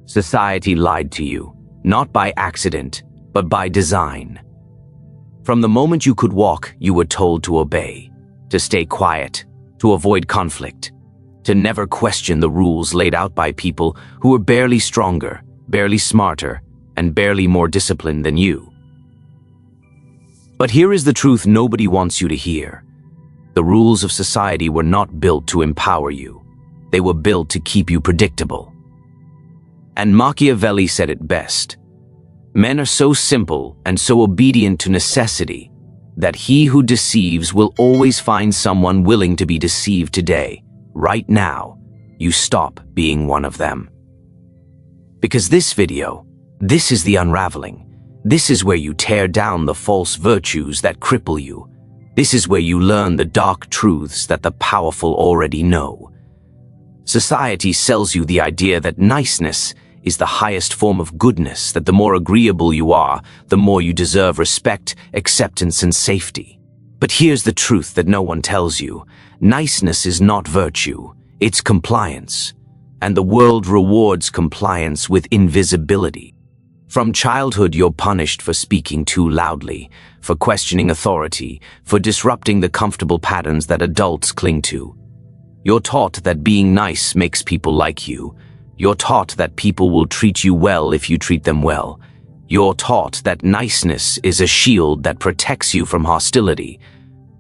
Society lied to you, not by accident, but by design. From the moment you could walk, you were told to obey, to stay quiet, to avoid conflict, to never question the rules laid out by people who were barely stronger, barely smarter, and barely more disciplined than you. But here is the truth nobody wants you to hear. The rules of society were not built to empower you. They were built to keep you predictable. And Machiavelli said it best. Men are so simple and so obedient to necessity that he who deceives will always find someone willing to be deceived today. Right now, you stop being one of them. Because this video, this is the unraveling. This is where you tear down the false virtues that cripple you. This is where you learn the dark truths that the powerful already know. Society sells you the idea that niceness is the highest form of goodness, that the more agreeable you are, the more you deserve respect, acceptance, and safety. But here's the truth that no one tells you. Niceness is not virtue, it's compliance. And the world rewards compliance with invisibility. From childhood, you're punished for speaking too loudly, for questioning authority, for disrupting the comfortable patterns that adults cling to. You're taught that being nice makes people like you. You're taught that people will treat you well if you treat them well. You're taught that niceness is a shield that protects you from hostility.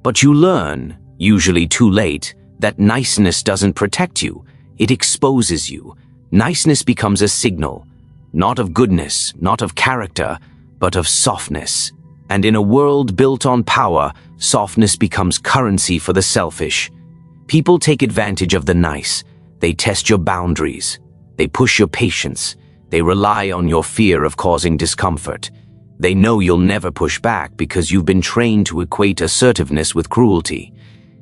But you learn, usually too late, that niceness doesn't protect you. It exposes you. Niceness becomes a signal, not of goodness, not of character, but of softness. And in a world built on power, softness becomes currency for the selfish. People take advantage of the nice. They test your boundaries. They push your patience. They rely on your fear of causing discomfort. They know you'll never push back because you've been trained to equate assertiveness with cruelty.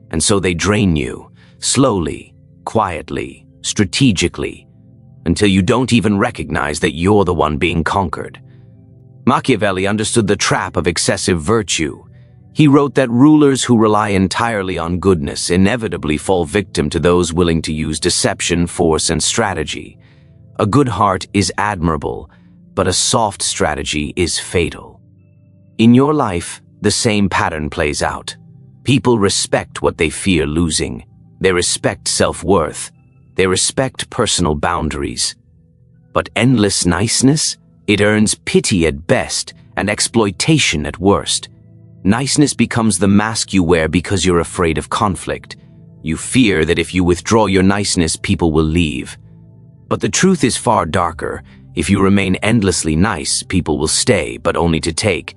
And so they drain you, slowly, quietly, strategically, until you don't even recognize that you're the one being conquered. Machiavelli understood the trap of excessive virtue. He wrote that rulers who rely entirely on goodness inevitably fall victim to those willing to use deception, force, and strategy. A good heart is admirable, but a soft strategy is fatal. In your life, the same pattern plays out. People respect what they fear losing. They respect self-worth. They respect personal boundaries. But endless niceness? It earns pity at best and exploitation at worst. Niceness becomes the mask you wear because you're afraid of conflict. You fear that if you withdraw your niceness, people will leave. But the truth is far darker. If you remain endlessly nice, people will stay, but only to take.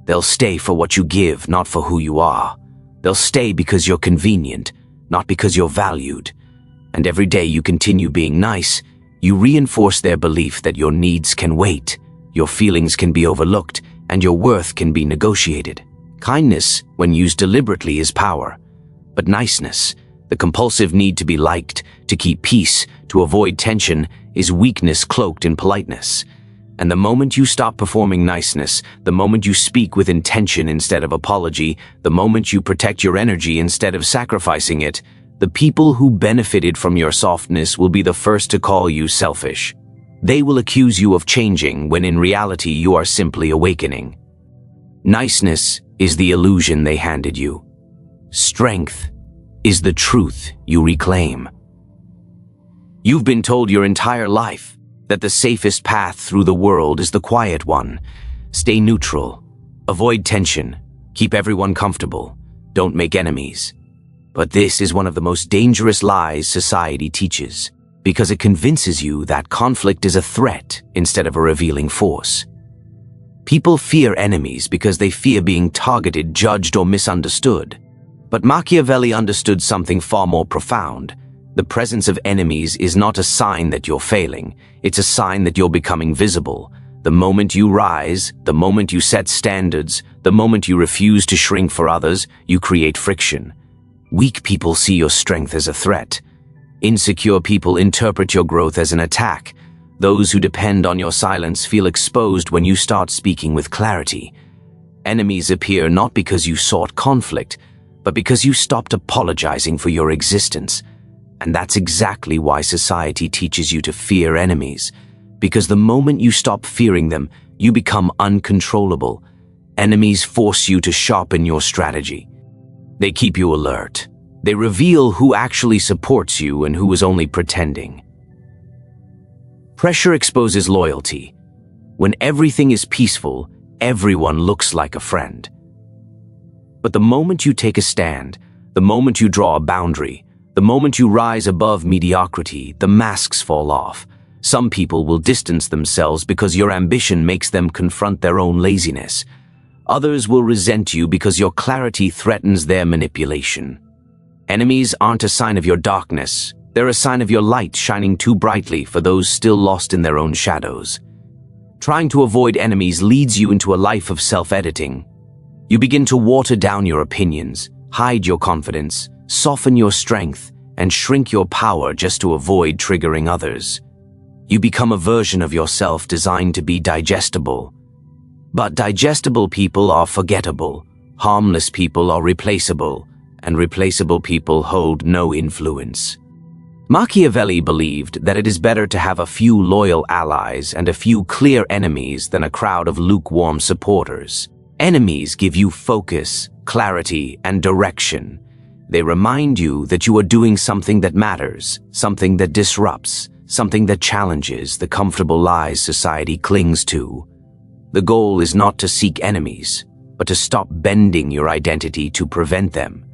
They'll stay for what you give, not for who you are. They'll stay because you're convenient, not because you're valued. And every day you continue being nice, you reinforce their belief that your needs can wait, your feelings can be overlooked, and your worth can be negotiated. Kindness, when used deliberately, is power. But niceness, the compulsive need to be liked, to keep peace, to avoid tension, is weakness cloaked in politeness. And the moment you stop performing niceness, the moment you speak with intention instead of apology, the moment you protect your energy instead of sacrificing it, the people who benefited from your softness will be the first to call you selfish. They will accuse you of changing when in reality you are simply awakening. Niceness is the illusion they handed you. Strength is the truth you reclaim. You've been told your entire life that the safest path through the world is the quiet one. Stay neutral, avoid tension, keep everyone comfortable, don't make enemies. But this is one of the most dangerous lies society teaches, because it convinces you that conflict is a threat instead of a revealing force. People fear enemies because they fear being targeted, judged, or misunderstood. But Machiavelli understood something far more profound. The presence of enemies is not a sign that you're failing. It's a sign that you're becoming visible. The moment you rise, the moment you set standards, the moment you refuse to shrink for others, you create friction. Weak people see your strength as a threat. Insecure people interpret your growth as an attack. Those who depend on your silence feel exposed when you start speaking with clarity. Enemies appear not because you sought conflict, but because you stopped apologizing for your existence. And that's exactly why society teaches you to fear enemies, because the moment you stop fearing them, you become uncontrollable. Enemies force you to sharpen your strategy. They keep you alert. They reveal who actually supports you and who is only pretending. Pressure exposes loyalty. When everything is peaceful, everyone looks like a friend. But the moment you take a stand, the moment you draw a boundary, the moment you rise above mediocrity, the masks fall off. Some people will distance themselves because your ambition makes them confront their own laziness. Others will resent you because your clarity threatens their manipulation. Enemies aren't a sign of your darkness. They're a sign of your light shining too brightly for those still lost in their own shadows. Trying to avoid enemies leads you into a life of self-editing. You begin to water down your opinions, hide your confidence, soften your strength, and shrink your power just to avoid triggering others. You become a version of yourself designed to be digestible. But digestible people are forgettable, harmless people are replaceable, and replaceable people hold no influence. Machiavelli believed that it is better to have a few loyal allies and a few clear enemies than a crowd of lukewarm supporters. Enemies give you focus, clarity, and direction. They remind you that you are doing something that matters, something that disrupts, something that challenges the comfortable lies society clings to. The goal is not to seek enemies, but to stop bending your identity to prevent them.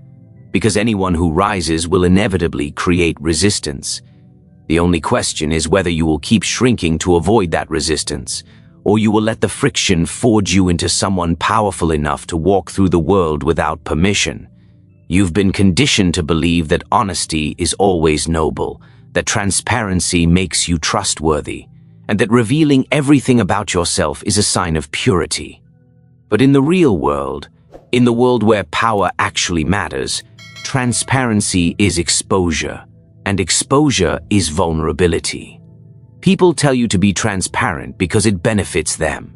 Because anyone who rises will inevitably create resistance. The only question is whether you will keep shrinking to avoid that resistance, or you will let the friction forge you into someone powerful enough to walk through the world without permission. You've been conditioned to believe that honesty is always noble, that transparency makes you trustworthy, and that revealing everything about yourself is a sign of purity. But in the real world, in the world where power actually matters, transparency is exposure, and exposure is vulnerability. People tell you to be transparent because it benefits them.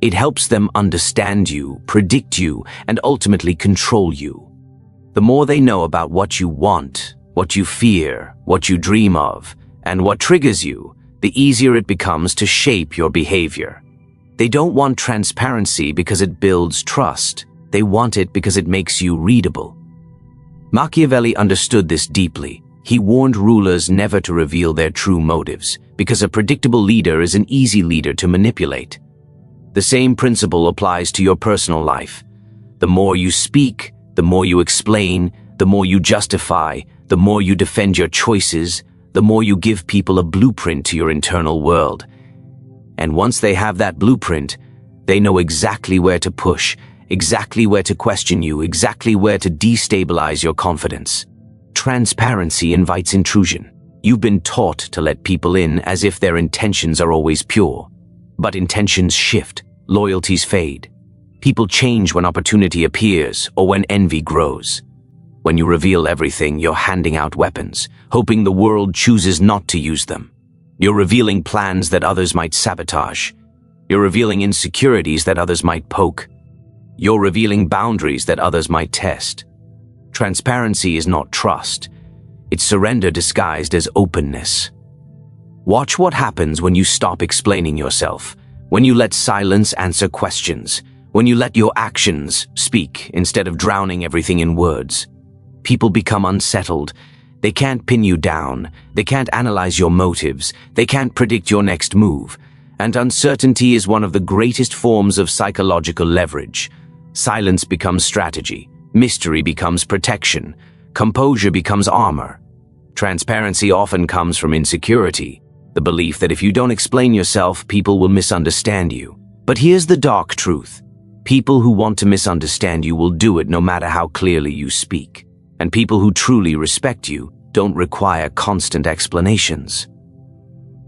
It helps them understand you, predict you, and ultimately control you. The more they know about what you want, what you fear, what you dream of, and what triggers you, the easier it becomes to shape your behavior. They don't want transparency because it builds trust. They want it because it makes you readable. Machiavelli understood this deeply. He warned rulers never to reveal their true motives, because a predictable leader is an easy leader to manipulate. The same principle applies to your personal life. The more you speak, the more you explain, the more you justify, the more you defend your choices, the more you give people a blueprint to your internal world. And once they have that blueprint, they know exactly where to push, exactly where to question you, exactly where to destabilize your confidence. Transparency invites intrusion. You've been taught to let people in as if their intentions are always pure. But intentions shift, loyalties fade. People change when opportunity appears or when envy grows. When you reveal everything, you're handing out weapons, hoping the world chooses not to use them. You're revealing plans that others might sabotage. You're revealing insecurities that others might poke. You're revealing boundaries that others might test. Transparency is not trust. It's surrender disguised as openness. Watch what happens when you stop explaining yourself, when you let silence answer questions, when you let your actions speak instead of drowning everything in words. People become unsettled. They can't pin you down. They can't analyze your motives. They can't predict your next move. And uncertainty is one of the greatest forms of psychological leverage. Silence becomes strategy. Mystery becomes protection. Composure becomes armor. Transparency often comes from insecurity, the belief that if you don't explain yourself, people will misunderstand you. But here's the dark truth. People who want to misunderstand you will do it no matter how clearly you speak. And people who truly respect you don't require constant explanations.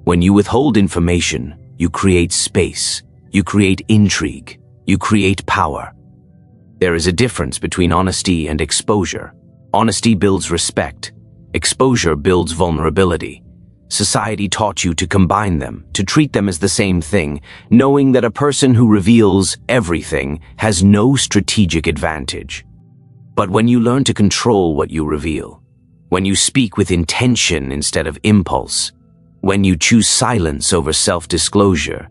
When you withhold information, you create space, you create intrigue, you create power. There is a difference between honesty and exposure. Honesty builds respect. Exposure builds vulnerability. Society taught you to combine them, to treat them as the same thing, knowing that a person who reveals everything has no strategic advantage. But when you learn to control what you reveal, when you speak with intention instead of impulse, When you choose silence over self-disclosure,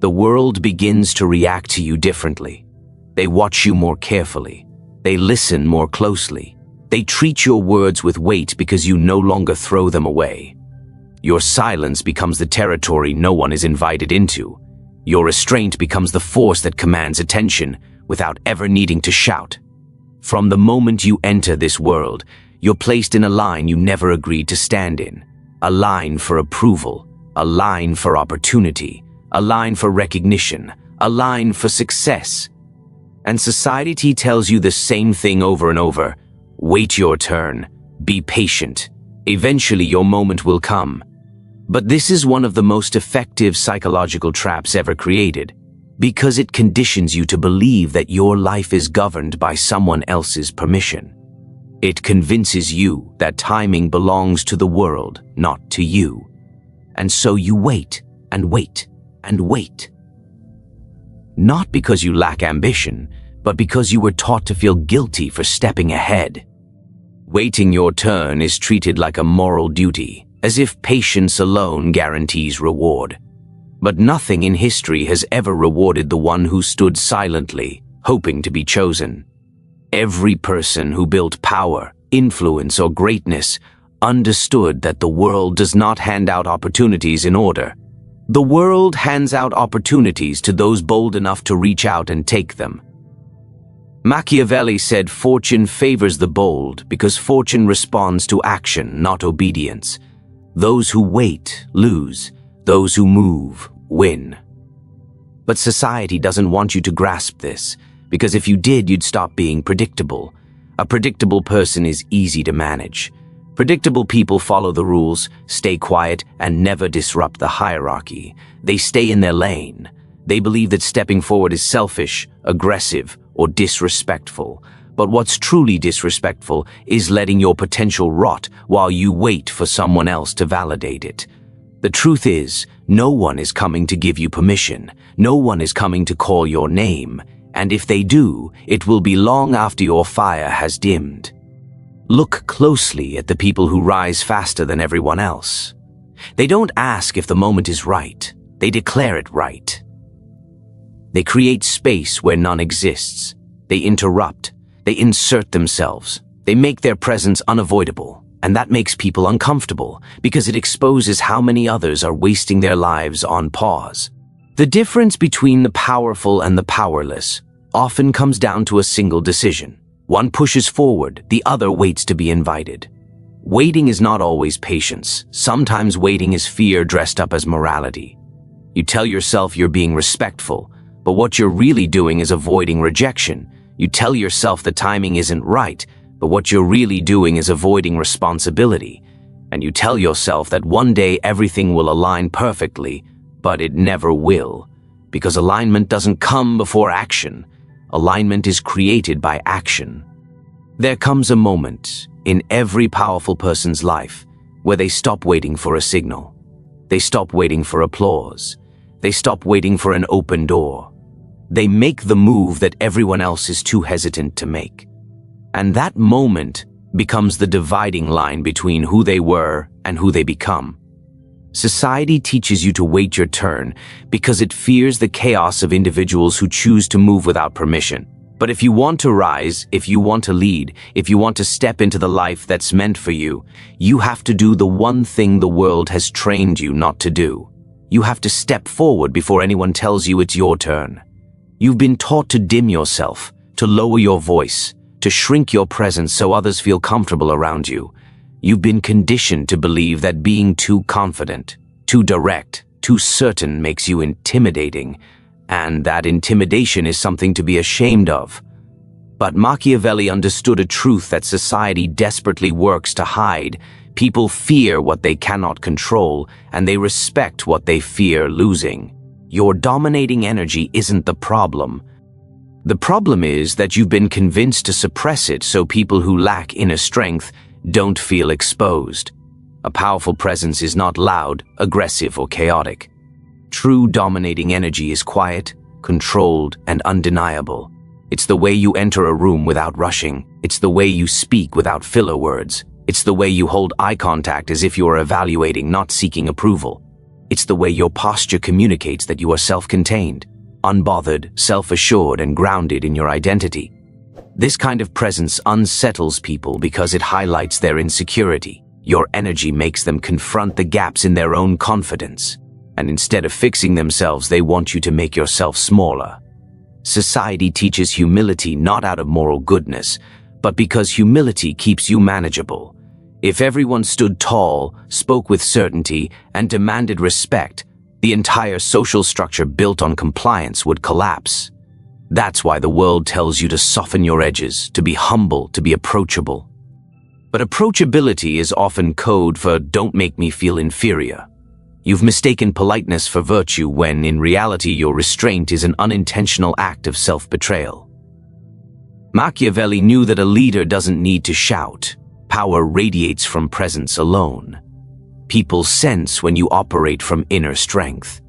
the world begins to react to you differently. They watch you more carefully. They listen more closely. They treat your words with weight because you no longer throw them away. Your silence becomes the territory no one is invited into. Your restraint becomes the force that commands attention without ever needing to shout. From the moment you enter this world, you're placed in a line you never agreed to stand in. A line for approval, a line for opportunity, a line for recognition, a line for success. And society tells you the same thing over and over. Wait your turn. Be patient. Eventually your moment will come. But this is one of the most effective psychological traps ever created, because it conditions you to believe that your life is governed by someone else's permission. It convinces you that timing belongs to the world, not to you. And so you wait and wait and wait. Not because you lack ambition, but because you were taught to feel guilty for stepping ahead. Waiting your turn is treated like a moral duty, as if patience alone guarantees reward. But nothing in history has ever rewarded the one who stood silently, hoping to be chosen. Every person who built power, influence, or greatness understood that the world does not hand out opportunities in order. The world hands out opportunities to those bold enough to reach out and take them. Machiavelli said fortune favors the bold because fortune responds to action, not obedience. Those who wait lose. Those who move win. But society doesn't want you to grasp this, because if you did, you'd stop being predictable. A predictable person is easy to manage. Predictable people follow the rules, stay quiet, and never disrupt the hierarchy. They stay in their lane. They believe that stepping forward is selfish, aggressive, or disrespectful. But what's truly disrespectful is letting your potential rot while you wait for someone else to validate it. The truth is, no one is coming to give you permission. No one is coming to call your name. And if they do, it will be long after your fire has dimmed. Look closely at the people who rise faster than everyone else. They don't ask if the moment is right. They declare it right. They create space where none exists. They interrupt. They insert themselves. They make their presence unavoidable. And that makes people uncomfortable because it exposes how many others are wasting their lives on pause. The difference between the powerful and the powerless often comes down to a single decision. One pushes forward, the other waits to be invited. Waiting is not always patience. Sometimes waiting is fear dressed up as morality. You tell yourself you're being respectful, but what you're really doing is avoiding rejection. You tell yourself the timing isn't right, but what you're really doing is avoiding responsibility. And you tell yourself that one day everything will align perfectly, but it never will, because alignment doesn't come before action. Alignment is created by action. There comes a moment in every powerful person's life where they stop waiting for a signal. They stop waiting for applause. They stop waiting for an open door. They make the move that everyone else is too hesitant to make. And that moment becomes the dividing line between who they were and who they become. Society teaches you to wait your turn because it fears the chaos of individuals who choose to move without permission. But if you want to rise, if you want to lead, if you want to step into the life that's meant for you, you have to do the one thing the world has trained you not to do. You have to step forward before anyone tells you it's your turn. You've been taught to dim yourself, to lower your voice, to shrink your presence so others feel comfortable around you. You've been conditioned to believe that being too confident, too direct, too certain makes you intimidating, and that intimidation is something to be ashamed of. But Machiavelli understood a truth that society desperately works to hide. People fear what they cannot control, and they respect what they fear losing. Your dominating energy isn't the problem. The problem is that you've been convinced to suppress it so people who lack inner strength don't feel exposed. A powerful presence is not loud, aggressive, or chaotic. True dominating energy is quiet, controlled, and undeniable. It's the way you enter a room without rushing. It's the way you speak without filler words. It's the way you hold eye contact as if you are evaluating, not seeking approval. It's the way your posture communicates that you are self-contained, unbothered, self-assured, and grounded in your identity. This kind of presence unsettles people because it highlights their insecurity. Your energy makes them confront the gaps in their own confidence, and instead of fixing themselves, they want you to make yourself smaller. Society teaches humility not out of moral goodness, but because humility keeps you manageable. If everyone stood tall, spoke with certainty, and demanded respect, the entire social structure built on compliance would collapse. That's why the world tells you to soften your edges, to be humble, to be approachable. But approachability is often code for "don't make me feel inferior." You've mistaken politeness for virtue when, in reality, your restraint is an unintentional act of self-betrayal. Machiavelli knew that a leader doesn't need to shout. Power radiates from presence alone. People sense when you operate from inner strength.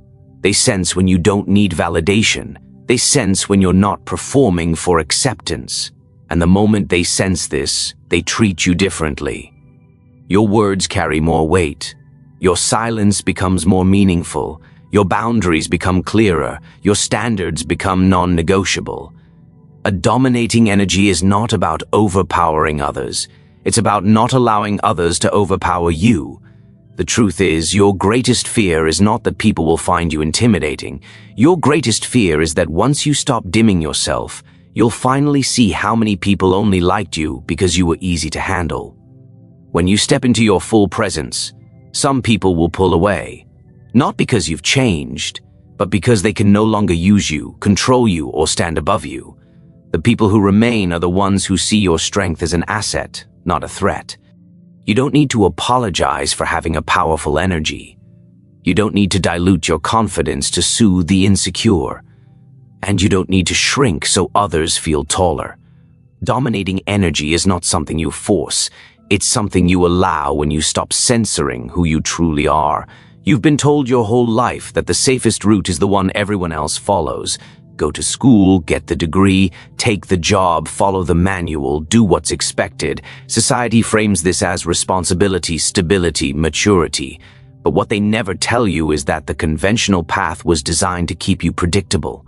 They sense when you don't need validation. They sense when you're not performing for acceptance. And the moment they sense this, they treat you differently. Your words carry more weight. Your silence becomes more meaningful. Your boundaries become clearer. Your standards become non-negotiable. A dominating energy is not about overpowering others. It's about not allowing others to overpower you. The truth is, your greatest fear is not that people will find you intimidating. Your greatest fear is that once you stop dimming yourself, you'll finally see how many people only liked you because you were easy to handle. When you step into your full presence, some people will pull away. Not because you've changed, but because they can no longer use you, control you, or stand above you. The people who remain are the ones who see your strength as an asset, not a threat. You don't need to apologize for having a powerful energy. You don't need to dilute your confidence to soothe the insecure. And you don't need to shrink so others feel taller. Dominating energy is not something you force. It's something you allow when you stop censoring who you truly are. You've been told your whole life that the safest route is the one everyone else follows. Go to school, get the degree, take the job, follow the manual, do what's expected. Society frames this as responsibility, stability, maturity. But what they never tell you is that the conventional path was designed to keep you predictable.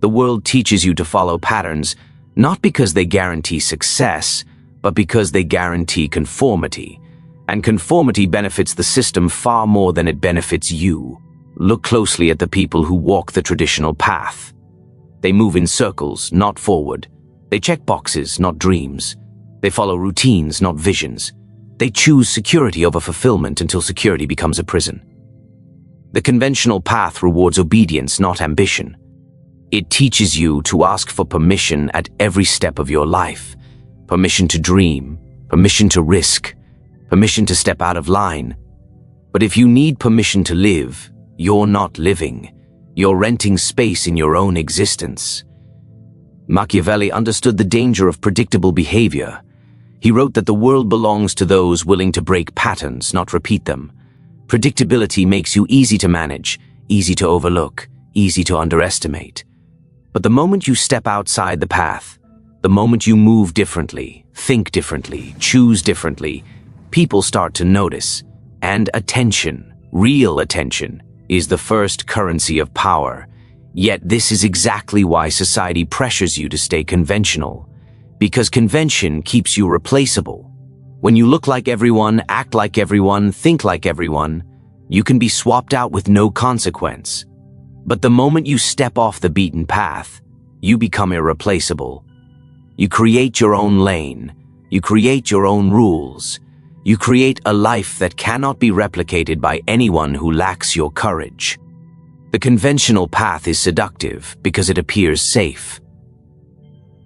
The world teaches you to follow patterns, not because they guarantee success, but because they guarantee conformity. And conformity benefits the system far more than it benefits you. Look closely at the people who walk the traditional path. They move in circles, not forward. They check boxes, not dreams. They follow routines, not visions. They choose security over fulfillment until security becomes a prison. The conventional path rewards obedience, not ambition. It teaches you to ask for permission at every step of your life. Permission to dream, permission to risk, permission to step out of line. But if you need permission to live, you're not living. You're renting space in your own existence. Machiavelli understood the danger of predictable behavior. He wrote that the world belongs to those willing to break patterns, not repeat them. Predictability makes you easy to manage, easy to overlook, easy to underestimate. But the moment you step outside the path, the moment you move differently, think differently, choose differently, people start to notice. And attention, real attention, is the first currency of power. Yet this is exactly why society pressures you to stay conventional. Because convention keeps you replaceable. When you look like everyone, act like everyone, think like everyone, you can be swapped out with no consequence. But the moment you step off the beaten path, you become irreplaceable. You create your own lane. You create your own rules. You create a life that cannot be replicated by anyone who lacks your courage. The conventional path is seductive because it appears safe.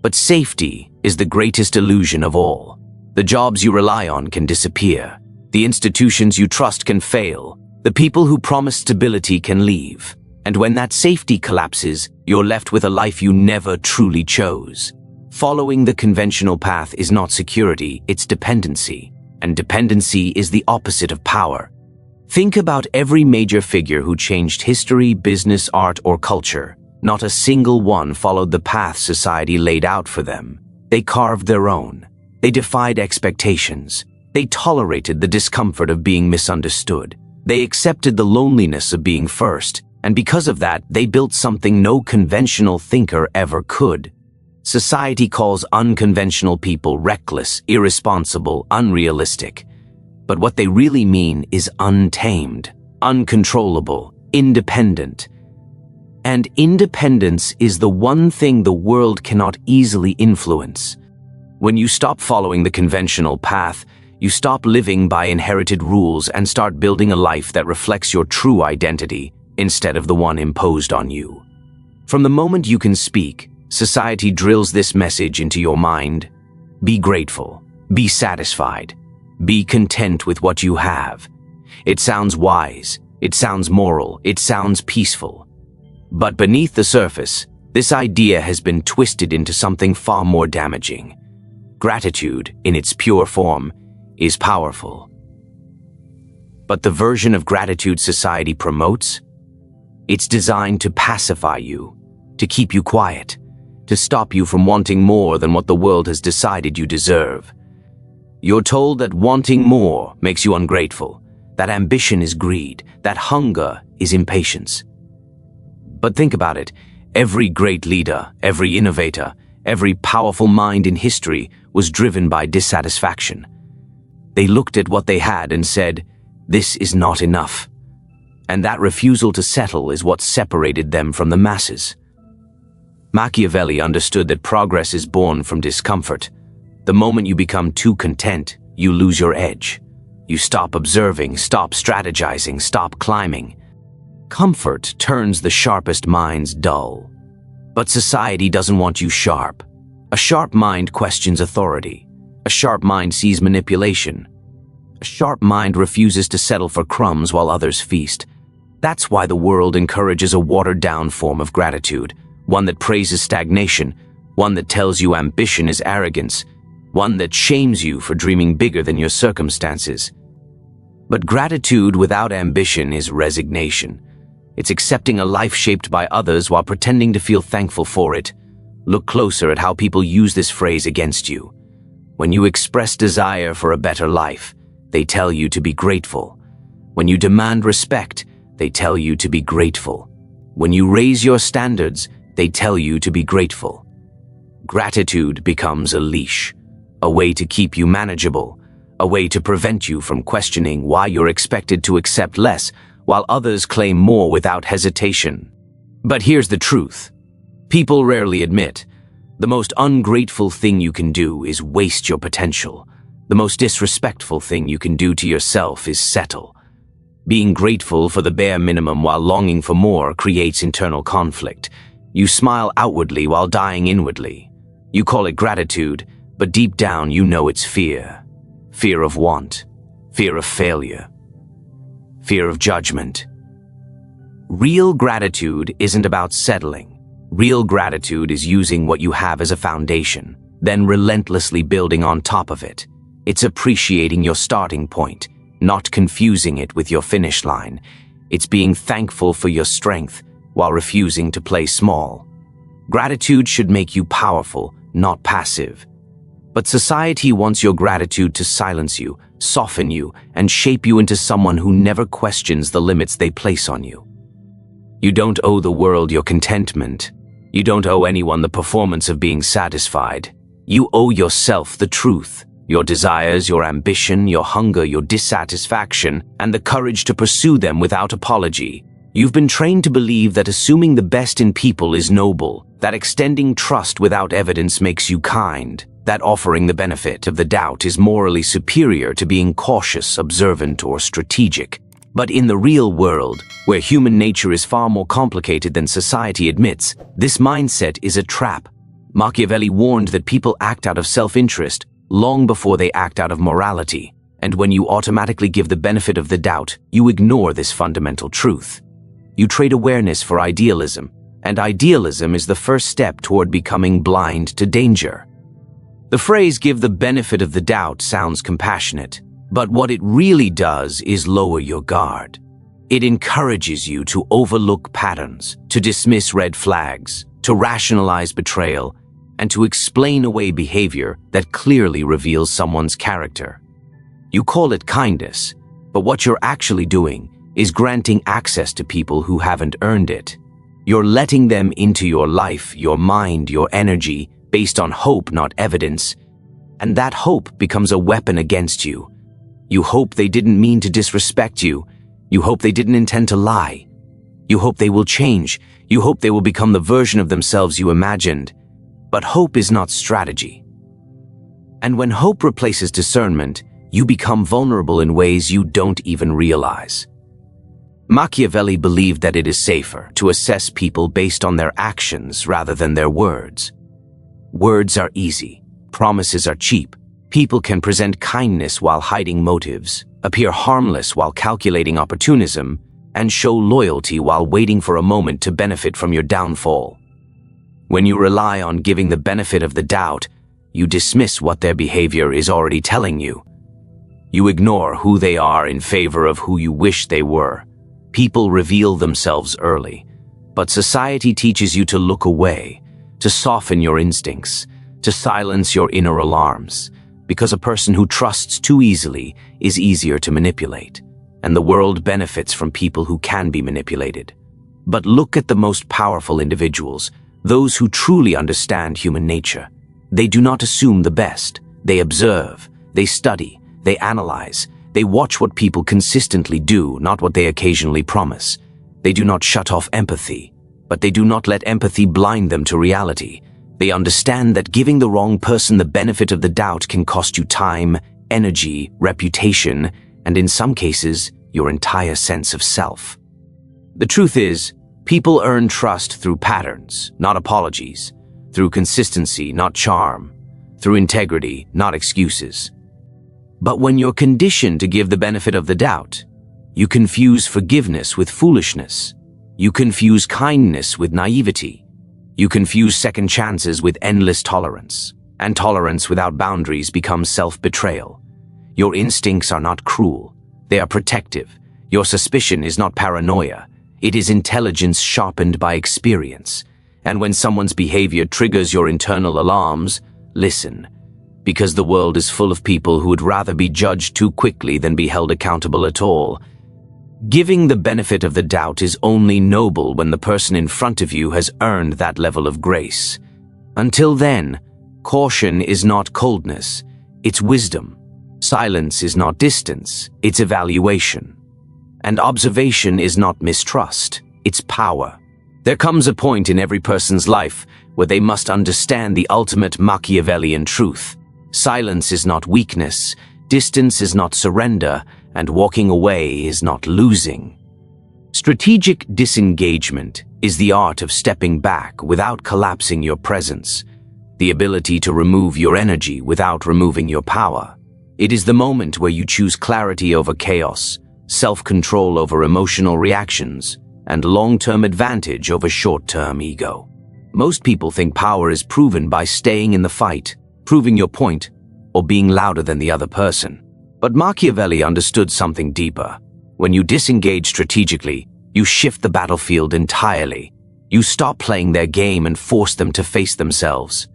But safety is the greatest illusion of all. The jobs you rely on can disappear. The institutions you trust can fail. The people who promise stability can leave. And when that safety collapses, you're left with a life you never truly chose. Following the conventional path is not security, it's dependency. And dependency is the opposite of power. Think about every major figure who changed history, business, art, or culture. Not a single one followed the path society laid out for them. They carved their own. They defied expectations. They tolerated the discomfort of being misunderstood. They accepted the loneliness of being first, and because of that, they built something no conventional thinker ever could. Society calls unconventional people reckless, irresponsible, unrealistic. But what they really mean is untamed, uncontrollable, independent. And independence is the one thing the world cannot easily influence. When you stop following the conventional path, you stop living by inherited rules and start building a life that reflects your true identity instead of the one imposed on you. From the moment you can speak, society drills this message into your mind. Be grateful. Be satisfied. Be content with what you have. It sounds wise. It sounds moral. It sounds peaceful. But beneath the surface, this idea has been twisted into something far more damaging. Gratitude, in its pure form, is powerful. But the version of gratitude society promotes? It's designed to pacify you, to keep you quiet, to stop you from wanting more than what the world has decided you deserve. You're told that wanting more makes you ungrateful, that ambition is greed, that hunger is impatience. But think about it. Every great leader, every innovator, every powerful mind in history was driven by dissatisfaction. They looked at what they had and said, "This is not enough." And that refusal to settle is what separated them from the masses. Machiavelli understood that progress is born from discomfort. The moment you become too content, you lose your edge. You stop observing, stop strategizing, stop climbing. Comfort turns the sharpest minds dull. But society doesn't want you sharp. A sharp mind questions authority. A sharp mind sees manipulation. A sharp mind refuses to settle for crumbs while others feast. That's why the world encourages a watered-down form of gratitude, one that praises stagnation, one that tells you ambition is arrogance, one that shames you for dreaming bigger than your circumstances. But gratitude without ambition is resignation. It's accepting a life shaped by others while pretending to feel thankful for it. Look closer at how people use this phrase against you. When you express desire for a better life, they tell you to be grateful. When you demand respect, they tell you to be grateful. When you raise your standards, they tell you to be grateful. Gratitude becomes a leash, a way to keep you manageable, a way to prevent you from questioning why you're expected to accept less while others claim more without hesitation. But here's the truth. People rarely admit, the most ungrateful thing you can do is waste your potential. The most disrespectful thing you can do to yourself is settle. Being grateful for the bare minimum while longing for more creates internal conflict. You smile outwardly while dying inwardly. You call it gratitude, but deep down you know it's fear. Fear of want, fear of failure, fear of judgment. Real gratitude isn't about settling. Real gratitude is using what you have as a foundation, then relentlessly building on top of it. It's appreciating your starting point, not confusing it with your finish line. It's being thankful for your strength while refusing to play small. Gratitude should make you powerful, not passive. But society wants your gratitude to silence you, soften you, and shape you into someone who never questions the limits they place on you. You don't owe the world your contentment. You don't owe anyone the performance of being satisfied. You owe yourself the truth, your desires, your ambition, your hunger, your dissatisfaction, and the courage to pursue them without apology. You've been trained to believe that assuming the best in people is noble, that extending trust without evidence makes you kind, that offering the benefit of the doubt is morally superior to being cautious, observant, or strategic. But in the real world, where human nature is far more complicated than society admits, this mindset is a trap. Machiavelli warned that people act out of self-interest long before they act out of morality, and when you automatically give the benefit of the doubt, you ignore this fundamental truth. You trade awareness for idealism, and idealism is the first step toward becoming blind to danger. The phrase "give the benefit of the doubt" sounds compassionate, but what it really does is lower your guard. It encourages you to overlook patterns, to dismiss red flags, to rationalize betrayal, and to explain away behavior that clearly reveals someone's character. You call it kindness, but what you're actually doing is granting access to people who haven't earned it. You're letting them into your life, your mind, your energy, based on hope, not evidence. And that hope becomes a weapon against you. You hope they didn't mean to disrespect you. You hope they didn't intend to lie. You hope they will change. You hope they will become the version of themselves you imagined. But hope is not strategy. And when hope replaces discernment, you become vulnerable in ways you don't even realize. Machiavelli believed that it is safer to assess people based on their actions rather than their words. Words are easy. Promises are cheap. People can present kindness while hiding motives, appear harmless while calculating opportunism, and show loyalty while waiting for a moment to benefit from your downfall. When you rely on giving the benefit of the doubt, you dismiss what their behavior is already telling you. You ignore who they are in favor of who you wish they were. People reveal themselves early, but society teaches you to look away, to soften your instincts, to silence your inner alarms, because a person who trusts too easily is easier to manipulate, and the world benefits from people who can be manipulated. But look at the most powerful individuals, those who truly understand human nature. They do not assume the best. They observe, they study, they analyze, they watch what people consistently do, not what they occasionally promise. They do not shut off empathy, but they do not let empathy blind them to reality. They understand that giving the wrong person the benefit of the doubt can cost you time, energy, reputation, and in some cases, your entire sense of self. The truth is, people earn trust through patterns, not apologies, through consistency, not charm, through integrity, not excuses. But when you're conditioned to give the benefit of the doubt, you confuse forgiveness with foolishness. You confuse kindness with naivety. You confuse second chances with endless tolerance. And tolerance without boundaries becomes self-betrayal. Your instincts are not cruel. They are protective. Your suspicion is not paranoia. It is intelligence sharpened by experience. And when someone's behavior triggers your internal alarms, listen. Because the world is full of people who would rather be judged too quickly than be held accountable at all. Giving the benefit of the doubt is only noble when the person in front of you has earned that level of grace. Until then, caution is not coldness, it's wisdom. Silence is not distance, it's evaluation. And observation is not mistrust, it's power. There comes a point in every person's life where they must understand the ultimate Machiavellian truth. Silence is not weakness, distance is not surrender, and walking away is not losing. Strategic disengagement is the art of stepping back without collapsing your presence, the ability to remove your energy without removing your power. It is the moment where you choose clarity over chaos, self-control over emotional reactions, and long-term advantage over short-term ego. Most people think power is proven by staying in the fight, proving your point, or being louder than the other person. But Machiavelli understood something deeper. When you disengage strategically, you shift the battlefield entirely. You stop playing their game and force them to face themselves.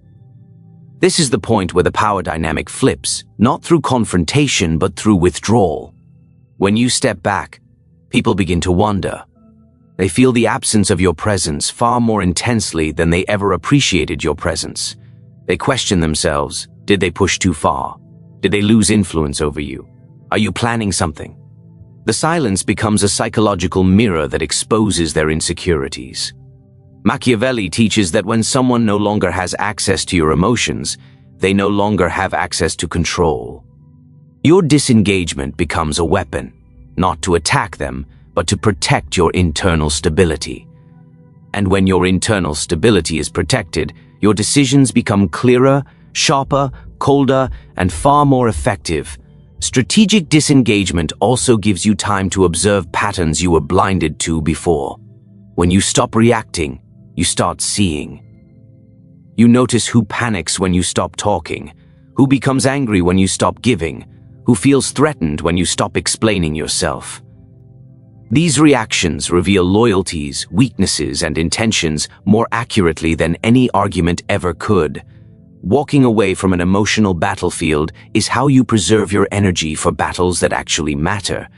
This is the point where the power dynamic flips, not through confrontation but through withdrawal. When you step back, people begin to wonder. They feel the absence of your presence far more intensely than they ever appreciated your presence. They question themselves. Did they push too far? Did they lose influence over you? Are you planning something? The silence becomes a psychological mirror that exposes their insecurities. Machiavelli teaches that when someone no longer has access to your emotions, they no longer have access to control. Your disengagement becomes a weapon, not to attack them, but to protect your internal stability. And when your internal stability is protected, your decisions become clearer, sharper, colder, and far more effective. Strategic disengagement also gives you time to observe patterns you were blinded to before. When you stop reacting, you start seeing. You notice who panics when you stop talking, who becomes angry when you stop giving, who feels threatened when you stop explaining yourself. These reactions reveal loyalties, weaknesses, and intentions more accurately than any argument ever could. Walking away from an emotional battlefield is how you preserve your energy for battles that actually matter.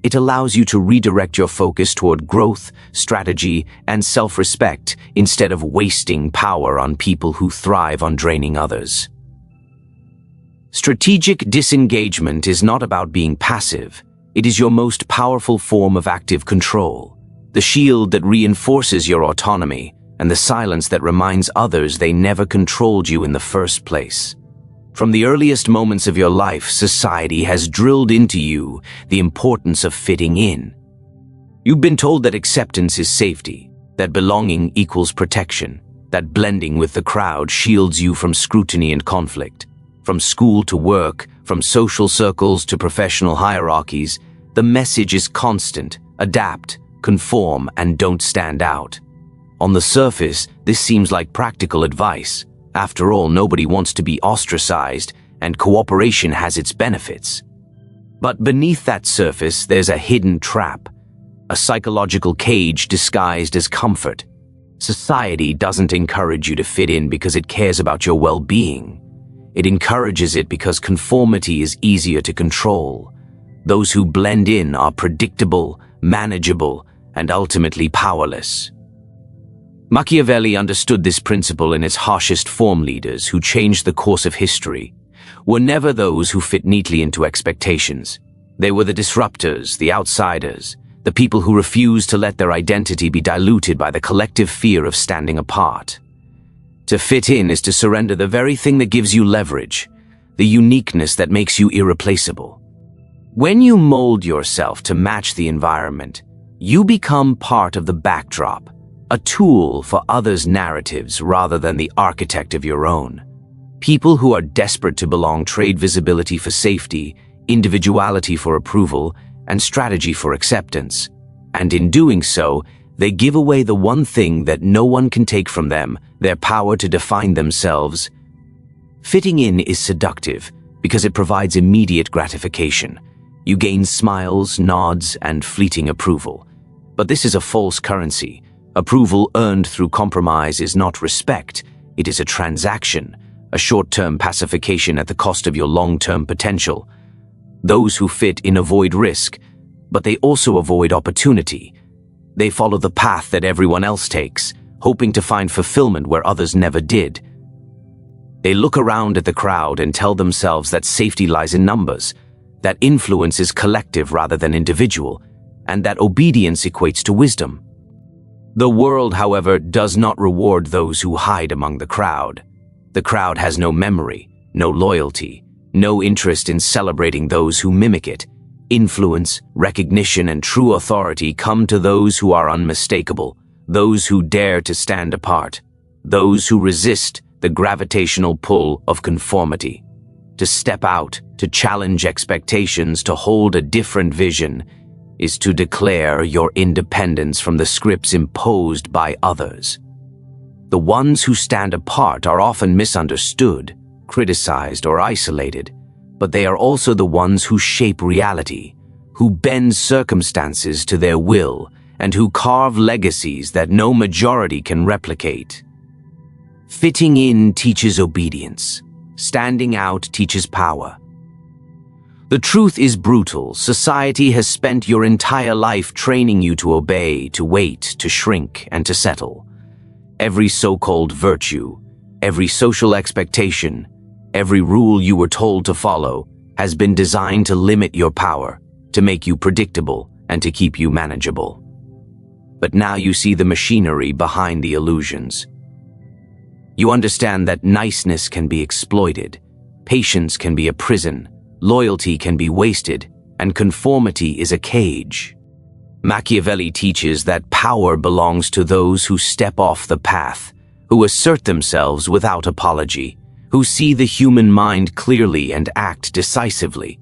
It allows you to redirect your focus toward growth, strategy, and self-respect instead of wasting power on people who thrive on draining others. Strategic disengagement is not about being passive. It is your most powerful form of active control, the shield that reinforces your autonomy, and the silence that reminds others they never controlled you in the first place. From the earliest moments of your life, society has drilled into you the importance of fitting in. You've been told that acceptance is safety, that belonging equals protection, that blending with the crowd shields you from scrutiny and conflict. From school to work, from social circles to professional hierarchies, the message is constant: adapt, conform, and don't stand out. On the surface, this seems like practical advice. After all, nobody wants to be ostracized, and cooperation has its benefits. But beneath that surface, there's a hidden trap, a psychological cage disguised as comfort. Society doesn't encourage you to fit in because it cares about your well-being. It encourages it because conformity is easier to control. Those who blend in are predictable, manageable, and ultimately powerless. Machiavelli understood this principle in its harshest form. Leaders who changed the course of history were never those who fit neatly into expectations. They were the disruptors, the outsiders, the people who refused to let their identity be diluted by the collective fear of standing apart. To fit in is to surrender the very thing that gives you leverage, the uniqueness that makes you irreplaceable. When you mold yourself to match the environment, you become part of the backdrop, a tool for others' narratives rather than the architect of your own. People who are desperate to belong trade visibility for safety, individuality for approval, and strategy for acceptance. And in doing so, they give away the one thing that no one can take from them, their power to define themselves. Fitting in is seductive because it provides immediate gratification. You gain smiles, nods, and fleeting approval. But this is a false currency. Approval earned through compromise is not respect, it is a transaction, a short-term pacification at the cost of your long-term potential. Those who fit in avoid risk, but they also avoid opportunity. They follow the path that everyone else takes, hoping to find fulfillment where others never did. They look around at the crowd and tell themselves that safety lies in numbers, that influence is collective rather than individual, and that obedience equates to wisdom. The world, however, does not reward those who hide among the crowd. The crowd has no memory, no loyalty, no interest in celebrating those who mimic it. Influence, recognition, and true authority come to those who are unmistakable, those who dare to stand apart, those who resist the gravitational pull of conformity. To step out, to challenge expectations, to hold a different vision, is to declare your independence from the scripts imposed by others. The ones who stand apart are often misunderstood, criticized, or isolated, but they are also the ones who shape reality, who bend circumstances to their will, and who carve legacies that no majority can replicate. Fitting in teaches obedience. Standing out teaches power. The truth is brutal. Society has spent your entire life training you to obey, to wait, to shrink, and to settle. Every so-called virtue, every social expectation, every rule you were told to follow has been designed to limit your power, to make you predictable, and to keep you manageable. But now you see the machinery behind the illusions. You understand that niceness can be exploited, patience can be a prison, loyalty can be wasted, and conformity is a cage. Machiavelli teaches that power belongs to those who step off the path, who assert themselves without apology, who see the human mind clearly and act decisively.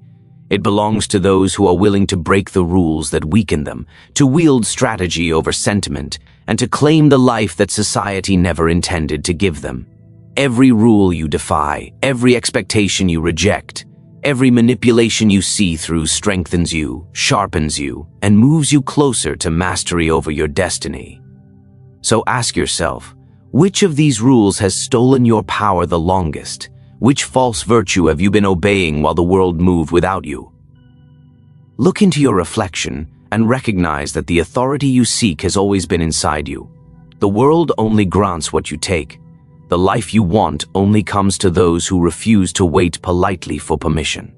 It belongs to those who are willing to break the rules that weaken them, to wield strategy over sentiment, and to claim the life that society never intended to give them. Every rule you defy, every expectation you reject, every manipulation you see through strengthens you, sharpens you, and moves you closer to mastery over your destiny. So ask yourself, Which of these rules has stolen your power the longest? Which false virtue have you been obeying while the world moved without you? Look into your reflection and recognize that the authority you seek has always been inside you. The world only grants what you take. The life you want only comes to those who refuse to wait politely for permission.